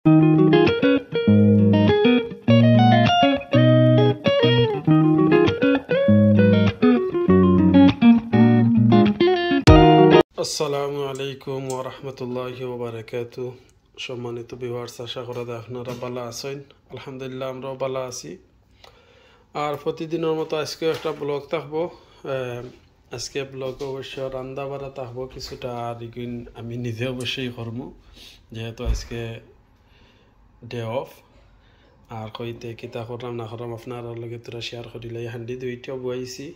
আসসালামু আলাইকুম ওয়া রাহমাতুল্লাহি ওয়া বারাকাতুহু। সম্মানিত ভিউয়ার্স, আশা করি আপনারা ভালো আছেন। আলহামদুলিল্লাহ, আমরাও ভালো আছি। আর প্রতিদিনের মতো আজকে একটা ব্লগ থাকবো। আজকে ব্লগ অবশ্য রান্না বাড়া থাকবো কিছুটা, আর এগুন আমি নিজে অবশ্যই করবো যেহেতু আজকে ডে অফ। আর কইতে কিতা করলাম না করলাম আপনার লগে তোরা শেয়ার করিলে। হান্ডি দুইটা বইছি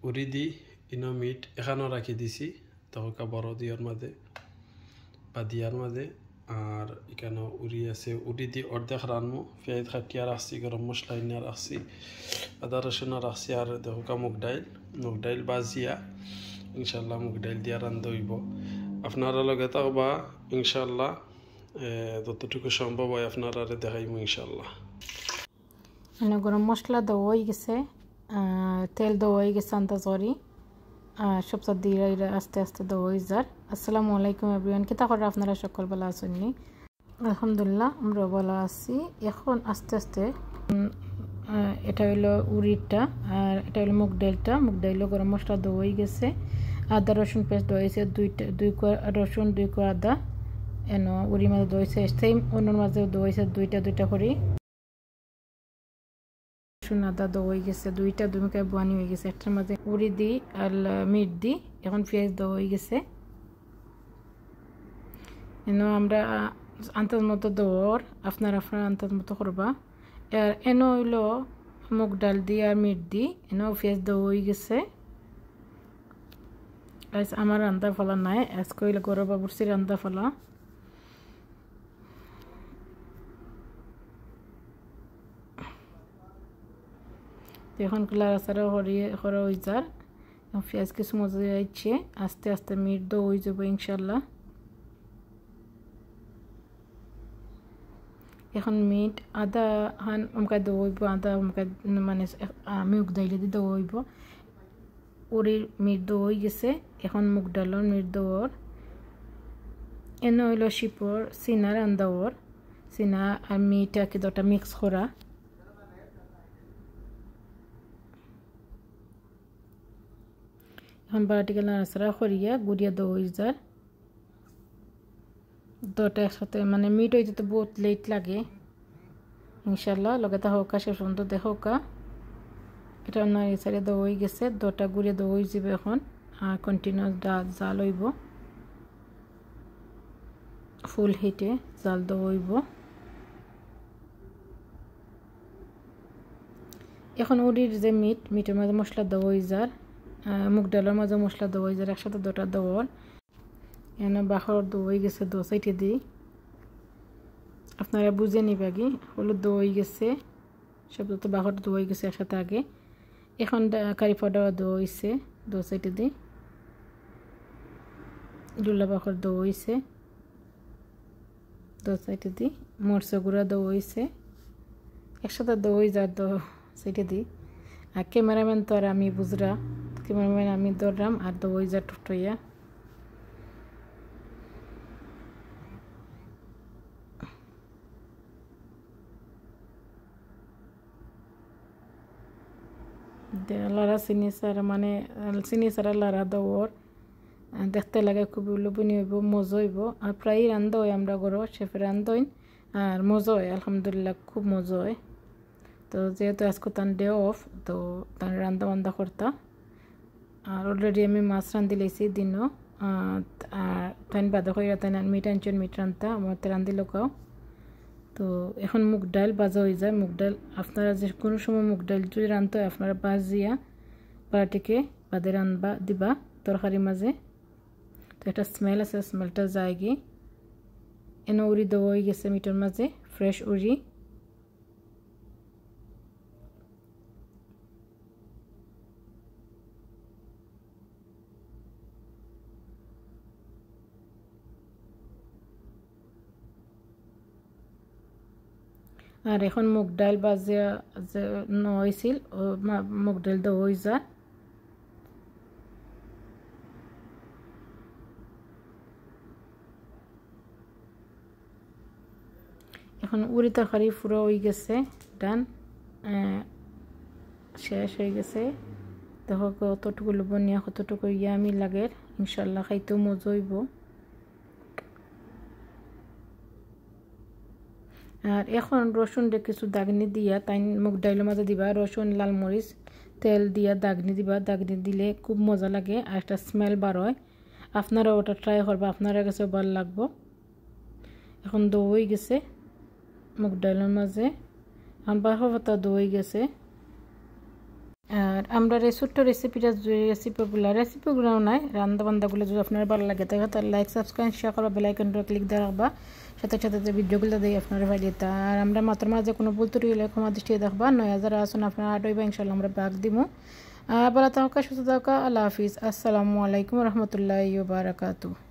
উড়ি দি ইনো মিট এখানেও রাখি দিছি তহকা বড় দিয়ার মাঝে বা দিয়ার মাঝে। আর এখানে উড়ি আছে, উড়ি দি অর্ধেক রানমো। পেঁয়াজ খাটিয়া রাখছি, গরম মশলা ইনা রাখছি, আদা রসুন রাখছি। আর দেখোকা মুগ ডাইল বাজিয়া ইনশাল্লাহ মুগ ডাইল দিয়া রান্ধা হইব। আপনারা লগে থাকবা ইনশাল্লাহ, যতটুকু সম্ভব হয় আপনারা দেখাইব ইনশাল্লাহ। গরম মশলা দেওয়া হয়ে গেছে, তেল দেওয়া হয়ে গেছে আন্দাজ করি। সব দিয়ে আস্তে আস্তে দেওয়া হয়ে যার। আসসালামু আলাইকুম এভরিওয়ান, কিতা করে আপনারা সকল ভালো আছেননি? আলহামদুলিল্লাহ আমরা ভালো আছি। এখন আস্তে আস্তে এটা হইলো উড়িটা আর এটা হইলো মুগ ডাইল গরম মশলা দেওয়া হয়ে গেছে। আদা রসুন পেস্ট দেওয়া হয়েছে, দুই কোয়া রসুন, 2 কোয়া আদা। এনো উড়ি মাঝে দেওয়া হয়েছে, সেম অন্যর মাঝেও দেওয়া হয়েছে দুইটা করে আদা দেওয়া হয়ে গেছে। দুইটা দুমুখায় বানি হয়ে গেছে। একটার মাঝে উড়ি দি আর মিট দি। এখন পেঁয়াজ দেওয়া হয়ে গেছে। এনো আমরা আন্দাজ মতো দেওয়ার, আপনার আন্দাজ মতো করবা। আর এনো হইলো মুগ ডাল দি আর মিট দি। এনো পেঁয়াজ দেওয়া হয়ে গেছে। আমার রান্না ফলা নাই, আজকে হইলো গরু বাবুরসি রান্না ফলা। এখন লাড়াচাড়া করা হয়ে যার। পেঁয়াজ কিছু মজা যাচ্ছে, আস্তে আস্তে মিট দেওয়া হয়ে যাবো ইনশাল্লাহ। এখন মিট আদা হান অমকা দেওয়া হইব, আদা অমকা মানে মুগ ডাইলে দিয়ে দেওয়া হইব। উড়ির মিট দেওয়া হয়ে গেছে। এখন মুগ ডালর মিট দেওয়ার। এনে হইল শিপর সিনা রান্দাওয়ার, সিনা আর মিট আর কি দুটা মিক্স করা। এখন বাটিকে নাড়াচাড়া করিয়া গুড়িয়া দেওয়া হয়ে যার। দুটা একসাথে মানে মিট হইতে তো বহুত লেট লাগে ইনশাল্লাহ। লগে তা হোকা শেষ পর্যন্ত দেখোকা। এটা নাড়াচাড়া দেওয়া হয়ে গেছে, দুটা গুড়িয়া দেওয়া হয়ে যাবে এখন। আর কন্টিনিউস জাল হইব, ফুল হিটে জাল দেওয়া হইব। এখন উড়ির যে মিটের মাঝে মশলা দেওয়া হয়ে যার, মুগ ডালের মাঝে মশলা দেওয়া হয়ে যার, একসাথে দুটা দেওয়ার। এনে বাখর দেওয়া হয়ে গেছে, দো সাইটে দিই আপনারা বুঝে নিবাগি। হলুদ দেওয়া হয়ে গেছে, সব তো বাখর দেওয়া হয়ে গেছে একসাথে আগে। এখন কারি পাউডার দেওয়া হয়েছে, দো সাইটে দিই ডুলা বাখর দেওয়া হয়েছে, দো সাইটে দিই মরচ গুঁড়া দেওয়া হয়েছে, একসাথে দেওয়া হয়ে যায় দো সাইটে দিই। আর ক্যামেরাম্যান তো আর আমি বুঝরা, ক্যামেরাম্যান আমি ধরলাম আর দেওয়া হয়ে যায় টুকটইয়া। লাড়া চিনি সারা মানে চিনি সারা লাড়া দেওয়ার দেখতে লাগে খুব লোভনীয় হইব, মজা হইব। আর প্রায় রান্ধা হয় আমরা ঘর, শেফে রান্ধা হয় আর মজা হয় আলহামদুলিল্লাহ, খুব মজা হয়। তো যেহেতু আজকে তার ডে অফ, তো তার রান্ধা বান্ধা করতা। আর অলরেডি আমি মাছ রান্ধি লাইছি দিনও। আর তাই বাধা করে তাই মিট আনছেন, মিট রান্ধতা আমার রান্ধি লোকাও। তো এখন মুগ ডাল ভাজা হয়ে যায়। মুগ ডাল আপনারা যে কোনো সময় মুগ ডাল যদি রান্ধতে হয় আপনারা ভাজিয়া পাটিকে বাদে রান্ধবা দিবা তরকারির মাঝে। তো একটা স্মেল আছে, স্মেলটা যায় গিয়ে। এনে উড়ি দেওয়া হয়ে গেছে মিটের মাঝে, ফ্রেশ উড়ি। আর এখন মুগ ডাল বাজিয়া যে নহইছিল মুগ ডাল দেওয়া হয়ে যায়। এখন উড়ি তরকারি পুরো হয়ে গেছে, ডান, শেষ হয়ে গেছে। দেখো কতটুকু লবণীয়, কতটুকু ইয়ামি লাগে, ইনশাল্লাহ খাইতেও মজা হইব। আর এখন রসুনটা কিছু দাগনি দিয়া তাই মুগ ডাইলের মাঝে দিবা, রসুন লাল মরিচ তেল দিয়া দাগনি দিবা, দাগনি দিলে খুব মজা লাগে আর একটা স্মেল বার হয়। আপনারা ওটা ট্রাই করবা, আপনারা কাছে ভালো লাগবো। এখন দই গেছে মুগ ডাইলের মাঝে, এখন বারো পাতা দই গেছে। আর আমরা ছোট্ট রেসিপিগুলো নাই, রান্না বান্দাগুলো যদি আপনার ভালো লাগে তাহলে লাইক সাবস্ক্রাইব শেয়ার করবা, বেল আইকনটা ক্লিক দিয়ে রাখবা, সাথে সাথে ভিডিওগুলো দিয়ে আপনারা ভাই দিতে। আর আমরা মাত্র মাঝে কোনো ভুল ত্রুটি হলে ক্ষমা দৃষ্টি দেখবা, 9000 আসুন আপনারা আটইবা, ইনশাল্লাহ আমরা ভাগ দিব। ভালো থাকা, সুস্থ থাকা, আল্লাহ হাফিজ, আসসালামু আলাইকুম রহমতুল্লাহি ওয়া বারাকাতুহু।